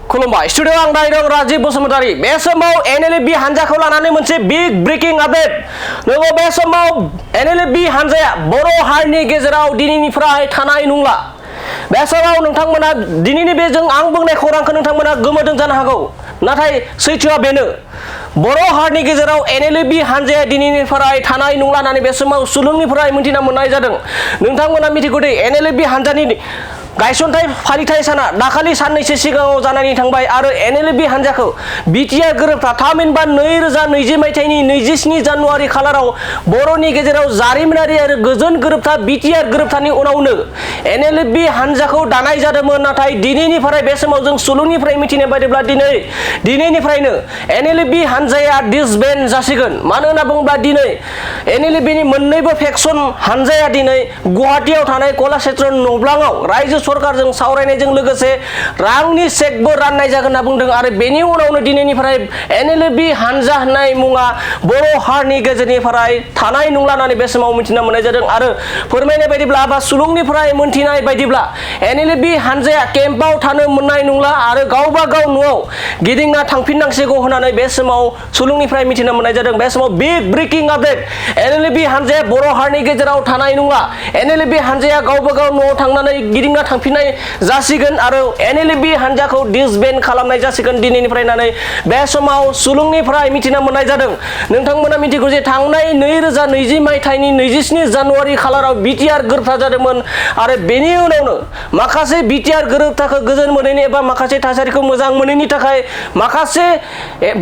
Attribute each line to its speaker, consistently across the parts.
Speaker 1: खुलुमबाय स्टुडिअ आं दाइरं राजीव बसुमतारी बे समाव एनएलएफबी हानजाखौ लानानै मोनसे बिग ब्रेकिं आपडेट नंगौ बे समाव एनएलएफबी हानजाया बर' हारिनि गेजेराव दिनैनिफ्राय थानाय नंला बे समाव नोंथांमोना दिनैनि बे जों आं बुंनाय खौरांखौ नोंथांमोना गोमोदों जानो हागौ नाथाय सैथोआ बेनो बर' हारिनि गेजेराव एनएलएफबी हानजाया दिनैनिफ्राय थानाय नंला होननानै बे समाव सुलुंनिफ्राय मिथिना मोननाय जादों नोंथांमोना मिथिगौ दि एनएलएफबी हानजानि गायसनथाय फालिथाय साना दाखालि साननैसो सिगाङाव जानानै थांबाय आरो एनएलएफबी हानजाखौ बिटिआर गोरोबथा थामहिनबा 2020 मायथाइनि 27 जानुवारि खालाराव बर'नि गेजेराव जारिमिनारि आरो गोजोन गोरोबथा बिटिआर गोरोबथानि उनावनो एनएलएफबी हानजाखौ दानाय जादोंमोन नाथाय दिनैनिफ्राय बे समाव जों सुलुंनिफ्राय मिथिनाय बायदिब्ला दिनैनिफ्रायनो एनएलएफबी हानजाया डिसबेन्ड जासिगोन मानो होनना बुङोब्ला दिनै एनएलएफबीनि मोननैबो फेक्सन हानजाया दिनै गुवाहाटीआव थानाय कलाक्षेत्र नब्लाङाव रायजो सरकारजों सावरायनायजों लोगोसे रांनि चेकबो राननाय जागोन होनना बुंदों आरो बेनि उनावनो दिनैनिफ्राय एनएलएफबी हानजा होननाय मुङा बर' हारिनि गेजेरनिफ्राय थानाय नंला होननानै बे समाव मिथिना मोननाय जादों आरो फोरमायनाय बायदिब्ला बा सुलुंनिफ्राय मोनथिनाय बायदिब्ला एनएलएफबी हानजाया केम्पआव थानो मोननाय नंला आरो गावबा गाव न'आव गिदिंना थांफिननांसिगौ होननानै बे समाव सुलुंनिफ्राय मिथिना मोननाय जादों बे समाव बिग ब्रेकिं आपडेट एनएलएफबी हानजाया बर' हारिनि गेजेराव थानाय नंला एनएलएफबी हानजाया गावबा गाव न'आव थांनानै गिदिंना थांफिननाय जासिगोन आरो एनएलएफबी हानजाखौ डिसबेन्ड खालामनाय जासिगोन दिनैनिफ्राय होननानै बे समाव सुलुंनिफ्राय मिथिना मोननाय जादों नोंथांमोना मिथिगौ जे थांनाय 2020 मायथाइनि 27 जानुवारि खालाराव बिटिआर गोरोबथा जादोंमोन आरो बेनि उनावनो माखासे बिटिआर गोरोबथाखौ गोजोन मोनैनि एबा माखासे थासारिखौ मोजां मोनैनि थाखाय माखासे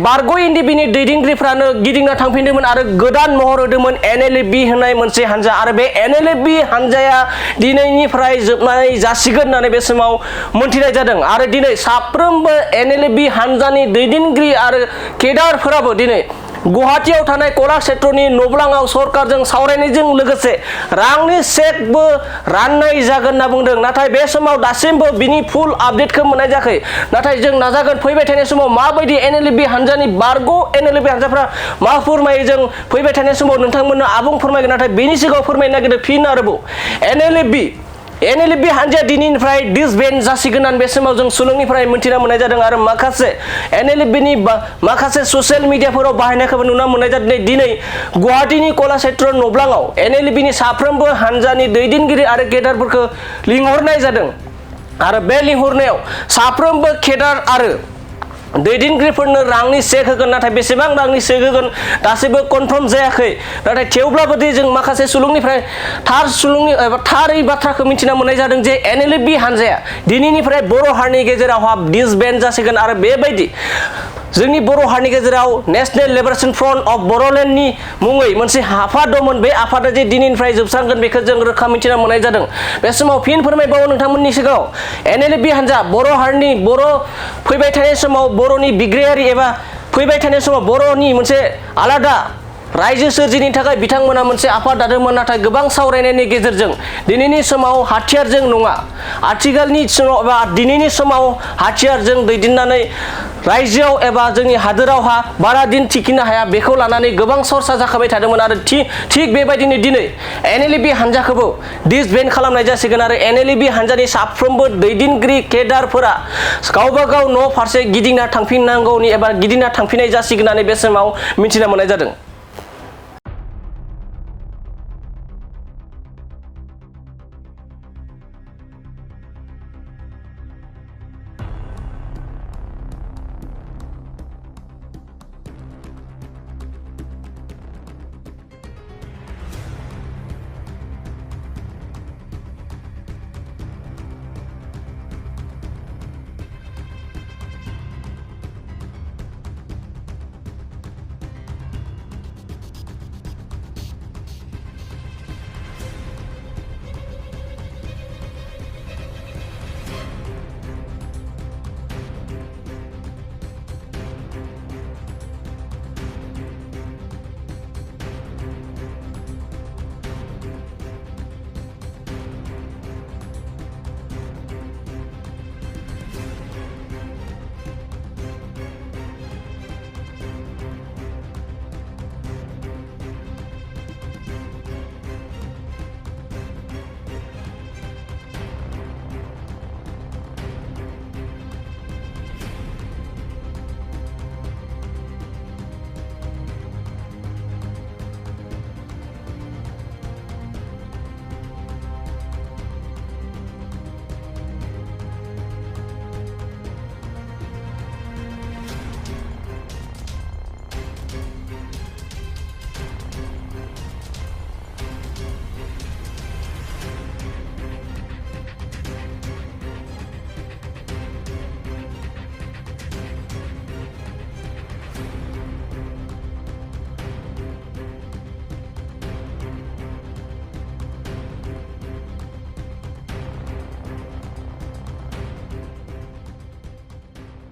Speaker 1: बारग' एनडिएफबीनि दैदेनगिरिफ्रानो गिदिंना थांफिनदोंमोन आरो गोदान महर होदोंमोन एनएलएफबी होननाय मोनसे हानजा आरो बे एनएलएफबी हानजाया दिनैनिफ्राय जोबनाय जासिगोन होननानै बे समाव मोनथिनाय जादों आरो दिनै साफ्रोमबो एनएलएफबी हानजानि दैदेनगिरि आरो केडारफोराबो दिनै गुवाहाटीआव थानाय कलाक्षेत्रनि नब्लाङाव सरकारजों सावरायनायजों लोगोसे रांनि चेकबो राननाय जागोन होनना बुंदों नाथाय बे समाव दासिमबो बिनि फुल आपडेटखौ मोननाय जायाखै नाथाय जों नाजागोन फैबाय थानाय समाव माबायदि एनएलएफबी हानजानि बारग' एनएलएफबी हानजाफ्रा मा फोरमायो जों फैबाय थानाय समाव नोंथांमोननो आबुं फोरमायगोन नाथाय बेनि सिगाङाव फोरमायनो नागिरदों फिन आरोबाव एनएलएफबी हानजाया दिनैनिफ्राय डिसबेन्ड जासिगोन होननानै बे समाव जों सुलुंनिफ्राय मिथिना मोननाय जादों आरो माखासे एनएलएफबीनि माखासे ससियेल मिडियाफोराव बाहायनायखौबो नुना मोननाय जादों दिनै गुवाहाटीनि कलाक्षेत्र नब्लाङाव एनएलएफबीनि साफ्रोमबो हानजानि दैदेनगिरि आरो केडारफोरखौ लिंहरनाय जादों आरो बे लिंहरनायाव साफ्रोमबो केडार आरो दैदेनगिरिफोरनो रांनि चेक होगोन नाथाय बेसेबां रांनि चेक होगोन दासिमबो कनफार्म जायाखै नाथाय थेवब्लाबो जों माखासे सुलुंनिफ्राय थारै बाथ्राखौ मिथिना मोननाय जादों जे एनएलएफबी हानजाया दिनैनिफ्राय बर' हारिनि गेजेराव डिसबेन्ड जासिगोन आरो बेबायदि जोंनि बर' हारिनि गेजेराव नेशनेल लिबारेशन फ्रन्ट अफ बर'लेण्डनि मुङै मोनसे आफाद दंमोन बे आफादा जे दिनैनिफ्राय जोबस्रांगोन बेखौ जों रोखा मिथिना मोननाय जादों बे समाव फिन फोरमायबावो नोंथांमोननि सिगाङाव एनएलएफबी हानजा बर' हारिनि फैबाय थानाय समाव बर'नि बिग्रायारि एबा फैबाय थानाय समाव बर'नि मोनसे आलादा रायजो सोरजिनि थाखाय बिथांमोना मोनसे आफाद दादोंमोन नाथाय गोबां सावरायनायनि गेजेरजों दिनैनि समाव हाथियारजों नङा आथिखालनि समाव एबा दिनैनि समाव हाथियारजों दैदेननानै रायजोआव एबा जोंनि हादोरावहा बारा दिन थिखिनो हाया बेखौ लानानै गोबां सरसा जाखाबाय थादोंमोन आरो थिग बेबायदिनो दिनै एनएलएफबी हानजाखौबो डिसबेन्ड खालामनाय जासिगोन आरो एनएलएफबी हानजानि साफ्रोमबो दैदेनगिरि केडारफोरा गावबा गाव न' फारसे गिदिंना थांफिननांगौनि एबा गिदिंना थांफिननाय जासिगोन होननानै बे समाव मिथिना मोननाय जादों।